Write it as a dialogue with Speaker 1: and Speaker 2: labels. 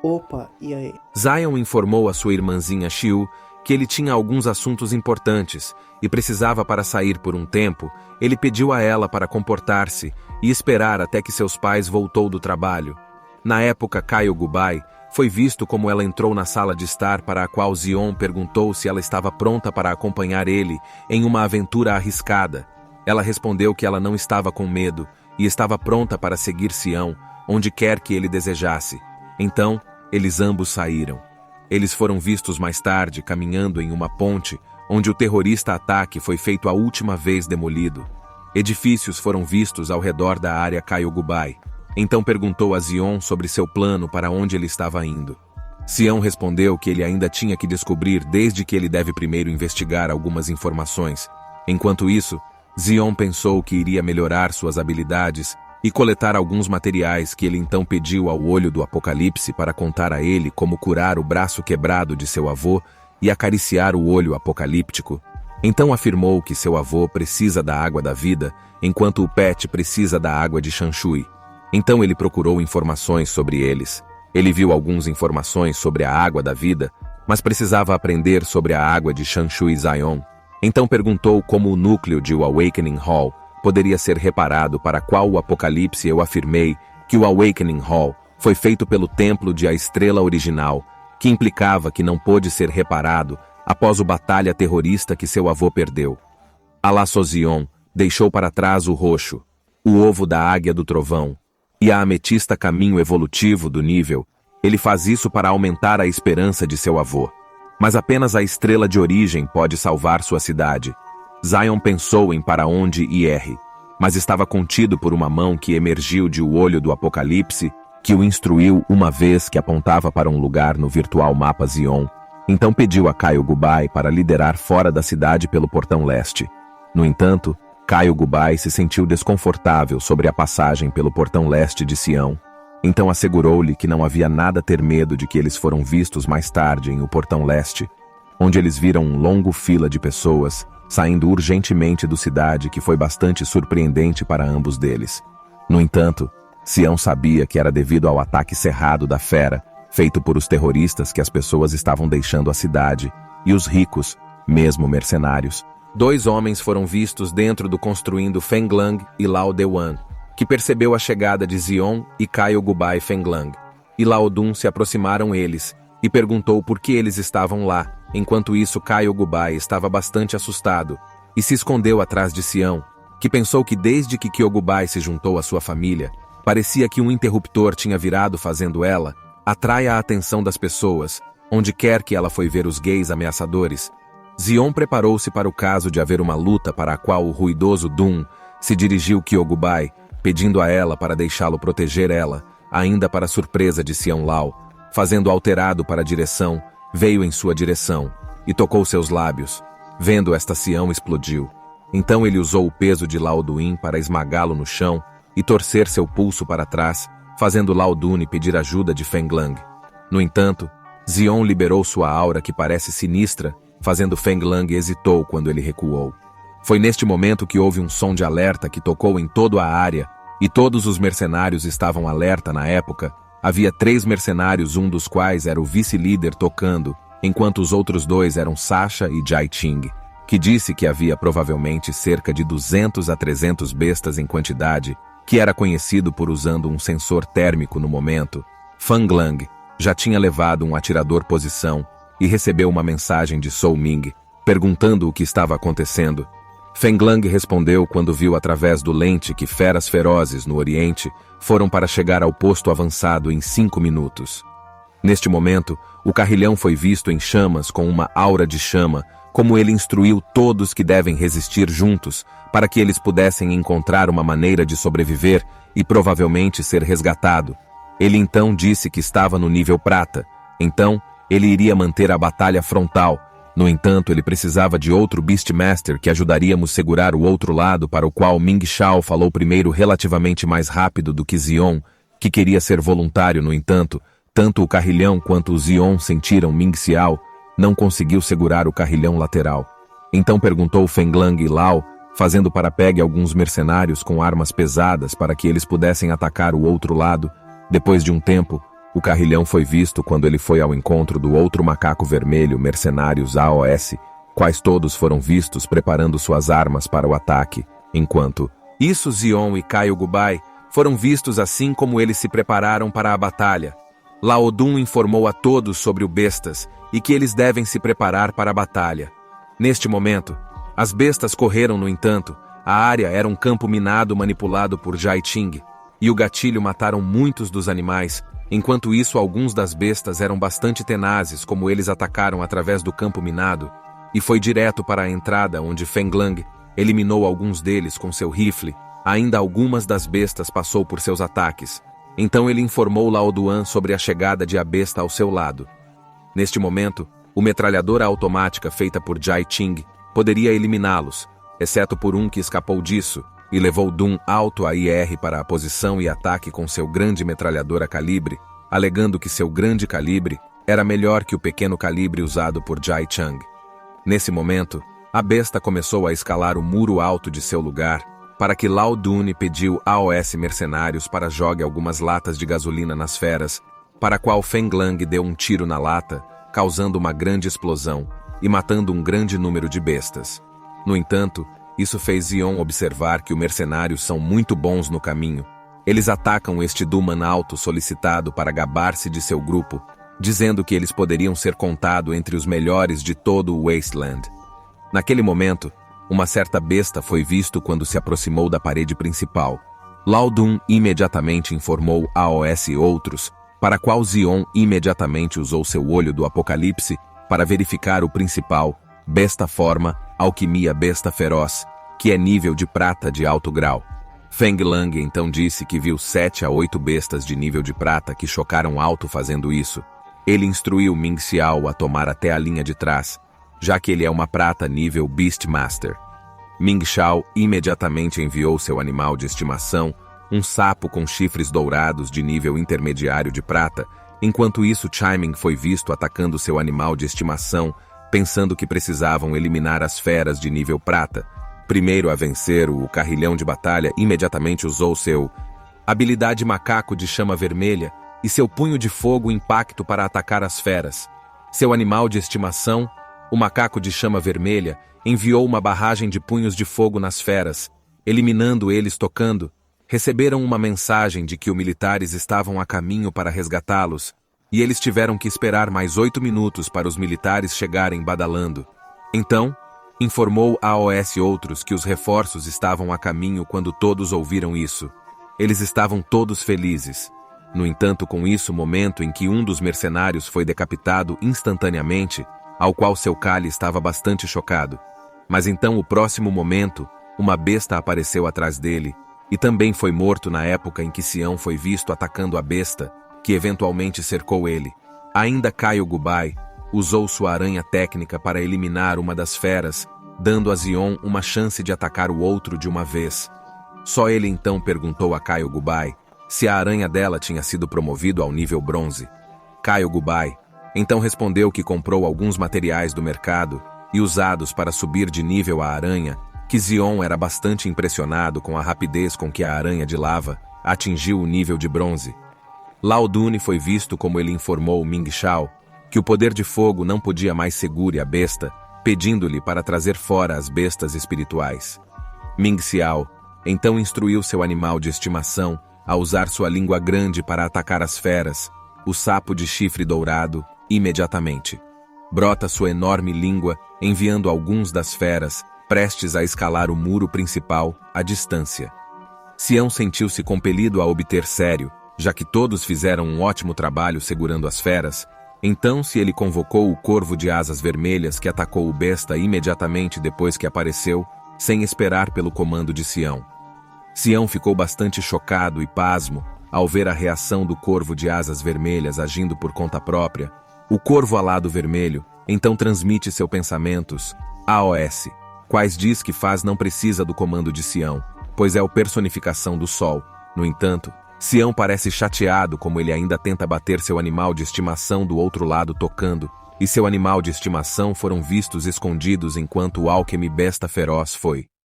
Speaker 1: Opa, e aí?
Speaker 2: Zion informou a sua irmãzinha Xiu que ele tinha alguns assuntos importantes e precisava para sair por um tempo. Ele pediu a ela para comportar-se e esperar até que seus pais voltou do trabalho. Na época, Caio Gubai foi visto como ela entrou na sala de estar, para a qual Zion perguntou se ela estava pronta para acompanhar ele em uma aventura arriscada. Ela respondeu que ela não estava com medo e estava pronta para seguir Sião, onde quer que ele desejasse. Então, eles ambos saíram. Eles foram vistos mais tarde caminhando em uma ponte, onde o terrorista ataque foi feito a última vez demolido. Edifícios foram vistos ao redor da área Caio Gubai. Então perguntou a Zion sobre seu plano para onde ele estava indo. Sião respondeu que ele ainda tinha que descobrir, desde que ele deve primeiro investigar algumas informações. Enquanto isso, Zion pensou que iria melhorar suas habilidades e coletar alguns materiais que ele então pediu ao Olho do Apocalipse para contar a ele como curar o braço quebrado de seu avô e acariciar o olho apocalíptico. Então afirmou que seu avô precisa da água da vida, enquanto o Pet precisa da água de Shanshui. Então ele procurou informações sobre eles. Ele viu algumas informações sobre a água da vida, mas precisava aprender sobre a água de Shanshui Zion. Então perguntou como o núcleo de o Awakening Hall poderia ser reparado, para qual o Apocalipse eu afirmei que o Awakening Hall foi feito pelo templo de a estrela original, que implicava que não pôde ser reparado após a batalha terrorista que seu avô perdeu. Alá Sozion deixou para trás o roxo, o ovo da águia do trovão, e a ametista caminho evolutivo do nível. Ele faz isso para aumentar a esperança de seu avô. Mas apenas a estrela de origem pode salvar sua cidade. Zion pensou em para onde ir, mas estava contido por uma mão que emergiu de o Olho do Apocalipse, que o instruiu uma vez que apontava para um lugar no virtual mapa Zion. Então pediu a Caio Gubai para liderar fora da cidade pelo portão leste. No entanto, Caio Gubai se sentiu desconfortável sobre a passagem pelo portão leste de Sião. Então assegurou-lhe que não havia nada a ter medo de que eles foram vistos mais tarde em o portão leste, onde eles viram um longo fila de pessoas saindo urgentemente da cidade, que foi bastante surpreendente para ambos deles. No entanto, Sião sabia que era devido ao ataque cerrado da fera, feito por os terroristas, que as pessoas estavam deixando a cidade, e os ricos, mesmo mercenários. 2 homens foram vistos dentro do construindo Fenglang e Lao Dewan, que percebeu a chegada de Zion e Caio Gubai Fenglang. E Lao Dun se aproximaram eles e perguntou por que eles estavam lá. Enquanto isso, Caio Gubai estava bastante assustado e se escondeu atrás de Sião, que pensou que desde que Kyogubai se juntou à sua família, parecia que um interruptor tinha virado, fazendo ela atrai a atenção das pessoas, onde quer que ela foi ver os gays ameaçadores. Zion preparou-se para o caso de haver uma luta, para a qual o ruidoso Dun se dirigiu Kyogubai, pedindo a ela para deixá-lo proteger ela, ainda para surpresa de Sião Lao, fazendo alterado para a direção, veio em sua direção, e tocou seus lábios. Vendo esta, Sião explodiu. Então ele usou o peso de Lao Duin para esmagá-lo no chão e torcer seu pulso para trás, fazendo Lao Dun pedir ajuda de Fenglang. No entanto, Zion liberou sua aura, que parece sinistra, fazendo Fenglang hesitou quando ele recuou. Foi neste momento que houve um som de alerta que tocou em toda a área, e todos os mercenários estavam alerta na época. Havia 3 mercenários, um dos quais era o vice-líder tocando, enquanto os outros 2 eram Sasha e Jai Ching, que disse que havia provavelmente cerca de 200 a 300 bestas em quantidade, que era conhecido por usando um sensor térmico no momento. Fenglang já tinha levado um atirador posição e recebeu uma mensagem de Sou Ming, perguntando o que estava acontecendo. Fenglang respondeu quando viu através do lente que feras ferozes no Oriente foram para chegar ao posto avançado em 5 minutos. Neste momento, o carrilhão foi visto em chamas com uma aura de chama, como ele instruiu todos que devem resistir juntos, para que eles pudessem encontrar uma maneira de sobreviver e provavelmente ser resgatado. Ele então disse que estava no nível prata, então ele iria manter a batalha frontal. No entanto, ele precisava de outro Beastmaster que ajudaríamos segurar o outro lado, para o qual Ming Shao falou primeiro relativamente mais rápido do que Zion, que queria ser voluntário. No entanto, tanto o carrilhão quanto o Zion sentiram Ming Xiao não conseguiu segurar o carrilhão lateral. Então perguntou Fenglang e Lao, fazendo para pegue alguns mercenários com armas pesadas para que eles pudessem atacar o outro lado. Depois de um tempo, O carrilhão foi visto quando ele foi ao encontro do outro macaco vermelho, mercenários AOS, quais todos foram vistos preparando suas armas para o ataque, enquanto isso Xion e Caio Gubai foram vistos assim como eles se prepararam para a batalha. Laodun informou a todos sobre o bestas e que eles devem se preparar para a batalha. Neste momento, as bestas correram, no entanto, a área era um campo minado manipulado por Jai Ching, e o gatilho mataram muitos dos animais. Enquanto isso, alguns das bestas eram bastante tenazes, como eles atacaram através do campo minado, e foi direto para a entrada, onde Fenglang eliminou alguns deles com seu rifle. Ainda algumas das bestas passou por seus ataques. Então ele informou Lao Duan sobre a chegada de a besta ao seu lado. Neste momento, o metralhadora automática feita por Jai Ching poderia eliminá-los, exceto por um que escapou disso, e levou Dun alto a IR para a posição e ataque com seu grande metralhador a calibre, alegando que seu grande calibre era melhor que o pequeno calibre usado por Jai Chang. Nesse momento, a besta começou a escalar o muro alto de seu lugar, para que Lao Dun pediu AOS mercenários para jogue algumas latas de gasolina nas feras, para a qual Fenglang deu um tiro na lata, causando uma grande explosão e matando um grande número de bestas. No entanto, isso fez Xion observar que os mercenários são muito bons no caminho. Eles atacam este Duman alto solicitado para gabar-se de seu grupo, dizendo que eles poderiam ser contados entre os melhores de todo o Wasteland. Naquele momento, uma certa besta foi visto quando se aproximou da parede principal. Lao Dun imediatamente informou AOS e outros, para qual Xion imediatamente usou seu olho do apocalipse para verificar o principal, besta forma, alquimia besta feroz, que é nível de prata de alto grau. Fenglang então disse que viu 7 a 8 bestas de nível de prata que chocaram alto fazendo isso. Ele instruiu Ming Xiao a tomar até a linha de trás, já que ele é uma prata nível Beastmaster. Ming Xiao imediatamente enviou seu animal de estimação, um sapo com chifres dourados de nível intermediário de prata. Enquanto isso, Chiming foi visto atacando seu animal de estimação, pensando que precisavam eliminar as feras de nível prata. Primeiro a vencer, o carrilhão de batalha imediatamente usou seu habilidade macaco de chama vermelha e seu punho de fogo impacto para atacar as feras. Seu animal de estimação, o macaco de chama vermelha, enviou uma barragem de punhos de fogo nas feras, eliminando eles tocando. Receberam uma mensagem de que os militares estavam a caminho para resgatá-los, e eles tiveram que esperar mais 8 minutos para os militares chegarem badalando. Então, informou a AOS outros que os reforços estavam a caminho quando todos ouviram isso. Eles estavam todos felizes. No entanto, com isso, o momento em que um dos mercenários foi decapitado instantaneamente, ao qual seu Kali estava bastante chocado. Mas então, o próximo momento, uma besta apareceu atrás dele, e também foi morto na época em que Xion foi visto atacando a besta, que eventualmente cercou ele. Ainda Caio Gubai usou sua aranha técnica para eliminar uma das feras, dando a Xion uma chance de atacar o outro de uma vez. Só ele então perguntou a Caio Gubai se a aranha dela tinha sido promovido ao nível bronze. Caio Gubai então respondeu que comprou alguns materiais do mercado e usados para subir de nível a aranha, que Xion era bastante impressionado com a rapidez com que a aranha de lava atingiu o nível de bronze. Lao Dun foi visto como ele informou Ming Xiao que o poder de fogo não podia mais segurar a besta, pedindo-lhe para trazer fora as bestas espirituais. Ming Xiao então instruiu seu animal de estimação a usar sua língua grande para atacar as feras, o sapo de chifre dourado, imediatamente. Brota sua enorme língua, enviando alguns das feras, prestes a escalar o muro principal, à distância. Xion sentiu-se compelido a obter sério, já que todos fizeram um ótimo trabalho segurando as feras. Então se ele convocou o corvo de asas vermelhas que atacou o besta imediatamente depois que apareceu, sem esperar pelo comando de Xion. Xion ficou bastante chocado e pasmo ao ver a reação do corvo de asas vermelhas agindo por conta própria. O corvo alado vermelho então transmite seus pensamentos, AOS, quais diz que faz não precisa do comando de Xion, pois é a personificação do sol. No entanto, Xion parece chateado como ele ainda tenta bater seu animal de estimação do outro lado tocando, e seu animal de estimação foram vistos escondidos enquanto o Alchemy Besta Feroz foi